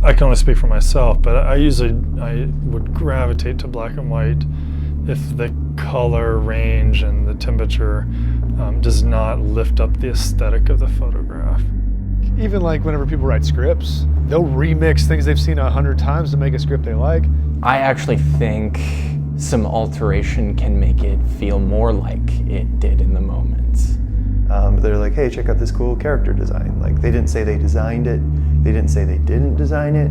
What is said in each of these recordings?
I can only speak for myself, but I would gravitate to black and white if the color range and the temperature does not lift up the aesthetic of the photograph. Even like whenever people write scripts, they'll remix things they've seen 100 times to make a script they like. I actually think some alteration can make it feel more like it did in the moment. They're like, hey, check out this cool character design. Like, they didn't say they designed it, they didn't say they didn't design it,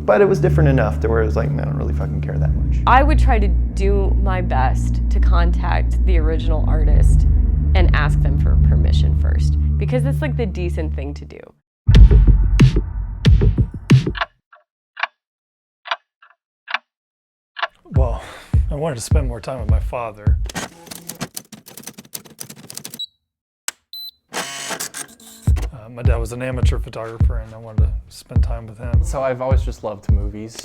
but it was different enough to where it was like, I don't really fucking care that much. I would try to do my best to contact the original artist and ask them for permission first, because it's like the decent thing to do. Well, I wanted to spend more time with my father. My dad was an amateur photographer and I wanted to spend time with him. So I've always just loved movies.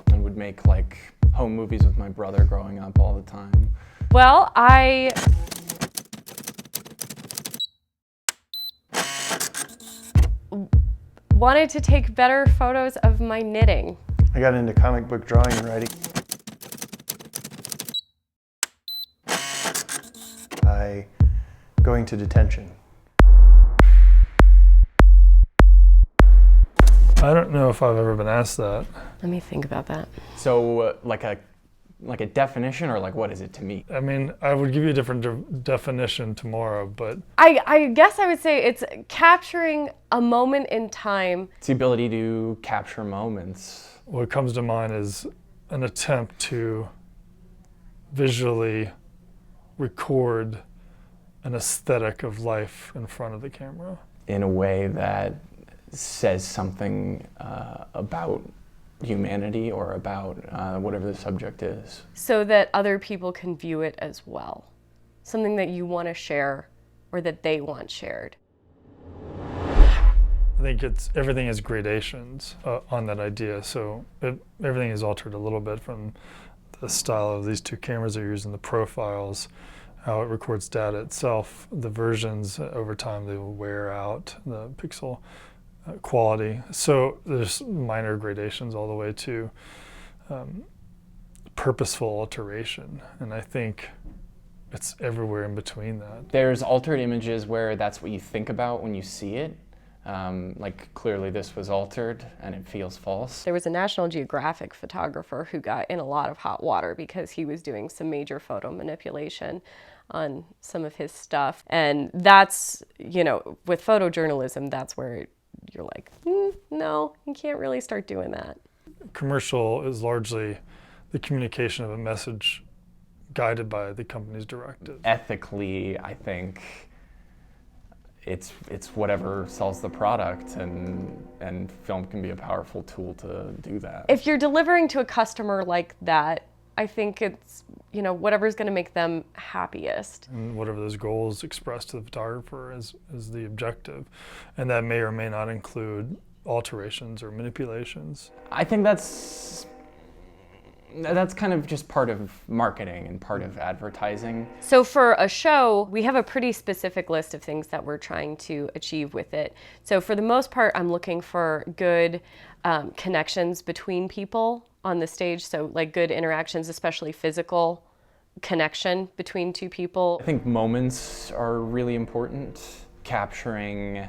And would make like home movies with my brother growing up all the time. Well, I wanted to take better photos of my knitting. I got into comic book drawing and writing. By going to detention. I don't know if I've ever been asked that. Let me think about that. So like a definition, or like what is it to me? I mean, I would give you a different definition tomorrow, but I guess I would say it's capturing a moment in time. It's the ability to capture moments. what comes to mind is an attempt to visually record an aesthetic of life in front of the camera. In a way that says something about humanity or about whatever the subject is. So that other people can view it as well. Something that you want to share or that they want shared. I think everything is gradations on that idea. So everything is altered a little bit from the style of these two cameras they're using, the profiles, how it records data itself, the versions over time they will wear out, the pixel quality. So there's minor gradations all the way to purposeful alteration. And I think it's everywhere in between that. There's altered images where that's what you think about when you see it. Like clearly this was altered and it feels false. There was a National Geographic photographer who got in a lot of hot water because he was doing some major photo manipulation on some of his stuff. And that's, you know, with photojournalism, that's where you're like, no, you can't really start doing that. Commercial is largely the communication of a message guided by the company's directive. Ethically, I think it's whatever sells the product, and film can be a powerful tool to do that. If you're delivering to a customer like that, I think it's, you know, whatever's going to make them happiest. And whatever those goals expressed to the photographer is the objective. And that may or may not include alterations or manipulations. I think that's kind of just part of marketing and part of advertising. So for a show, we have a pretty specific list of things that we're trying to achieve with it. So for the most part, I'm looking for good connections between people on the stage. So like good interactions, especially physical connection between two people. I think moments are really important. Capturing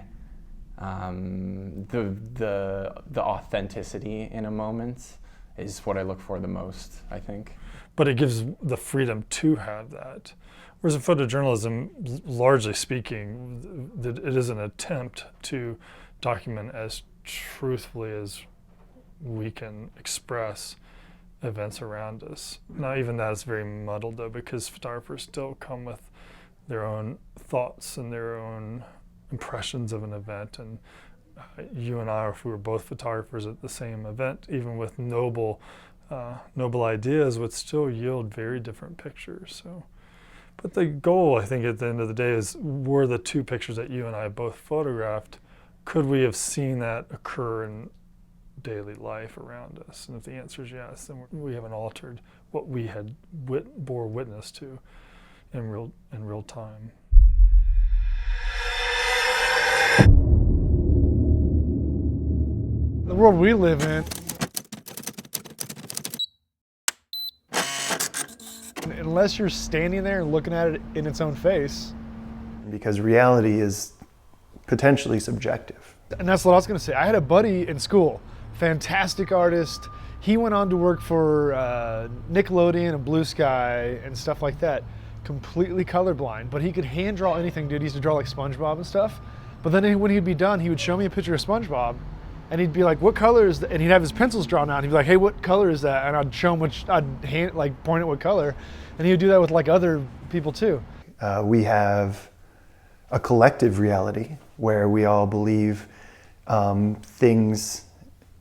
the authenticity in a moment is what I look for the most, I think. But it gives the freedom to have that. Whereas in photojournalism, largely speaking, it is an attempt to document as truthfully as we can express events around us. Now even that is very muddled though, because photographers still come with their own thoughts and their own impressions of an event. And you and I, if we were both photographers at the same event, even with noble ideas, would still yield very different pictures. So, but the goal, I think, at the end of the day is, were the two pictures that you and I both photographed, could we have seen that occur in daily life around us? And if the answer is yes, then we haven't altered what we had bore witness to in real time. The world we live in, unless you're standing there and looking at it in its own face. Because reality is potentially subjective. And that's what I was gonna say. I had a buddy in school, fantastic artist. He went on to work for Nickelodeon and Blue Sky and stuff like that. Completely colorblind, but he could hand draw anything, dude. He used to draw like SpongeBob and stuff. But then when he'd be done, he would show me a picture of SpongeBob and he'd be like, what color is that? And he'd have his pencils drawn out. He'd be like, hey, what color is that? And I'd show him I'd point at what color. And he would do that with like other people too. We have a collective reality where we all believe things,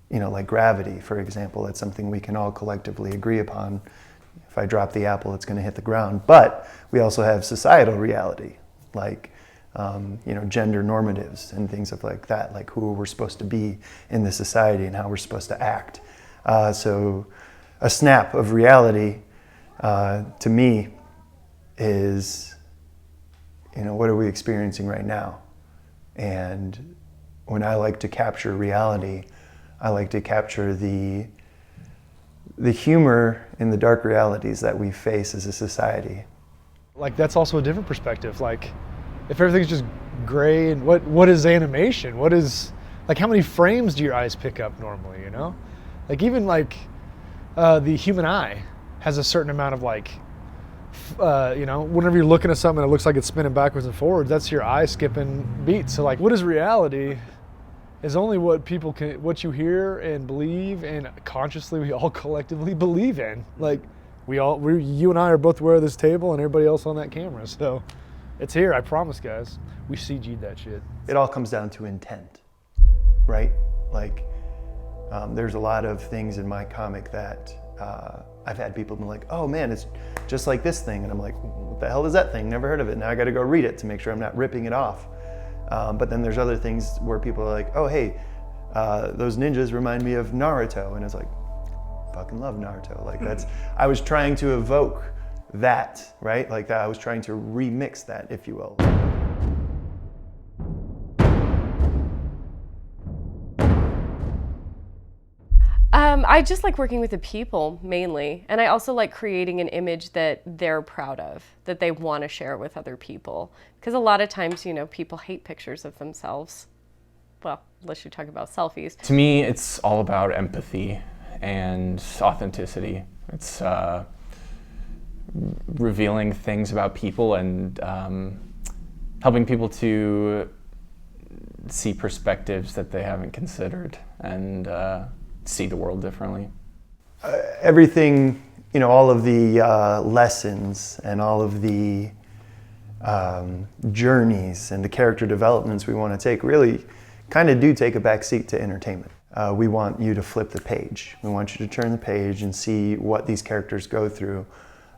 like gravity, for example. That's something we can all collectively agree upon. If I drop the apple, it's going to hit the ground. But we also have societal reality, like gender normatives and things like that, like who we're supposed to be in the society and how we're supposed to act. So a snap of reality, to me, is, what are we experiencing right now? And when I like to capture reality, I like to capture the humor in the dark realities that we face as a society. Like that's also a different perspective. Like if everything's just gray, and what is animation? What is, like, how many frames do your eyes pick up normally, Like even like the human eye has a certain amount of like, whenever you're looking at something and it looks like it's spinning backwards and forwards, that's your eye skipping beats. So like what is reality is only what you hear and believe, and consciously we all collectively believe in. Like you and I are both aware of this table and everybody else on that camera. So it's here, I promise, guys. We CG'd that shit. It all comes down to intent, right? Like, there's a lot of things in my comic that I've had people be like, oh man, it's just like this thing. And I'm like, what the hell is that thing? Never heard of it. Now I gotta go read it to make sure I'm not ripping it off. But then there's other things where people are like, oh hey, those ninjas remind me of Naruto. And it's like, fucking love Naruto. Like I was trying to evoke that, right? Like that, I was trying to remix that, if you will. I just like working with the people mainly, and I also like creating an image that they're proud of, that they want to share with other people. Because a lot of times, people hate pictures of themselves. Well, unless you talk about selfies. To me, it's all about empathy and authenticity. It's revealing things about people and helping people to see perspectives that they haven't considered and see the world differently. Everything, all of the lessons and all of the journeys and the character developments we want to take really kind of do take a back seat to entertainment. We want you to flip the page. We want you to turn the page and see what these characters go through.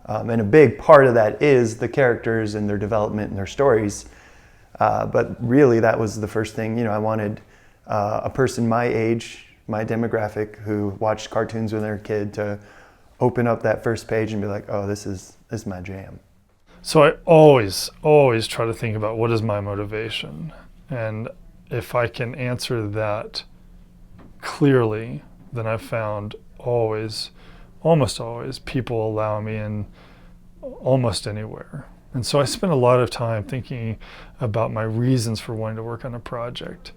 And a big part of that is the characters and their development and their stories. But really that was the first thing, I wanted a person my age, my demographic, who watched cartoons when they were a kid, to open up that first page and be like, oh, this is my jam. So I always try to think about what is my motivation. And if I can answer that clearly, then I've found almost always, people allow me in almost anywhere. And so I spend a lot of time thinking about my reasons for wanting to work on a project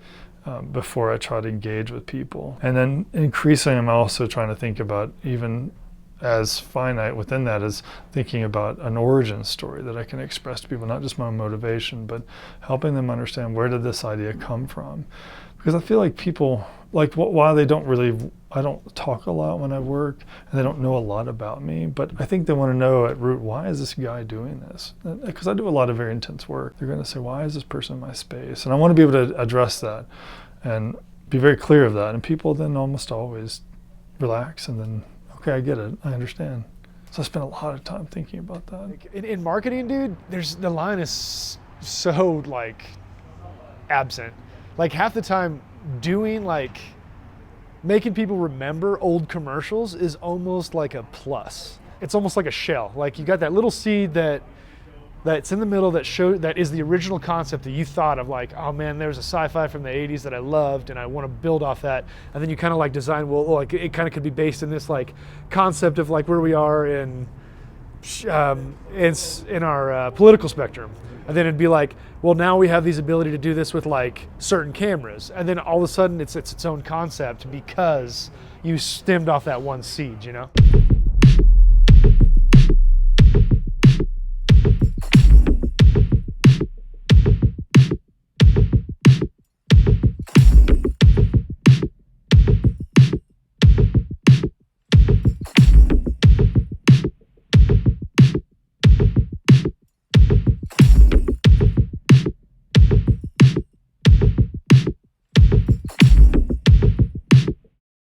before I try to engage with people. And then increasingly, I'm also trying to think about, even as finite within that, is thinking about an origin story that I can express to people, not just my motivation, but helping them understand, where did this idea come from? Because I feel like people, like, while I don't talk a lot when I work, and they don't know a lot about me, but I think they want to know at root, why is this guy doing this? Because I do a lot of very intense work. They're going to say, why is this person in my space? And I want to be able to address that and be very clear of that. And people then almost always relax and then, okay, I get it, I understand. So I spend a lot of time thinking about that. In marketing, dude, the line is so like absent. Like half the time doing making people remember old commercials is almost like a plus. It's almost like a shell. Like you got that little seed that that's in the middle that is the original concept that you thought of, like, oh man, there's a sci-fi from the 80s that I loved and I want to build off that, and then you kind of like design, well, like it kind of could be based in this like concept of like where we are in our political spectrum, and then it'd be like, well, now we have these ability to do this with like certain cameras, and then all of a sudden it's its own concept because you stemmed off that one seed, you know.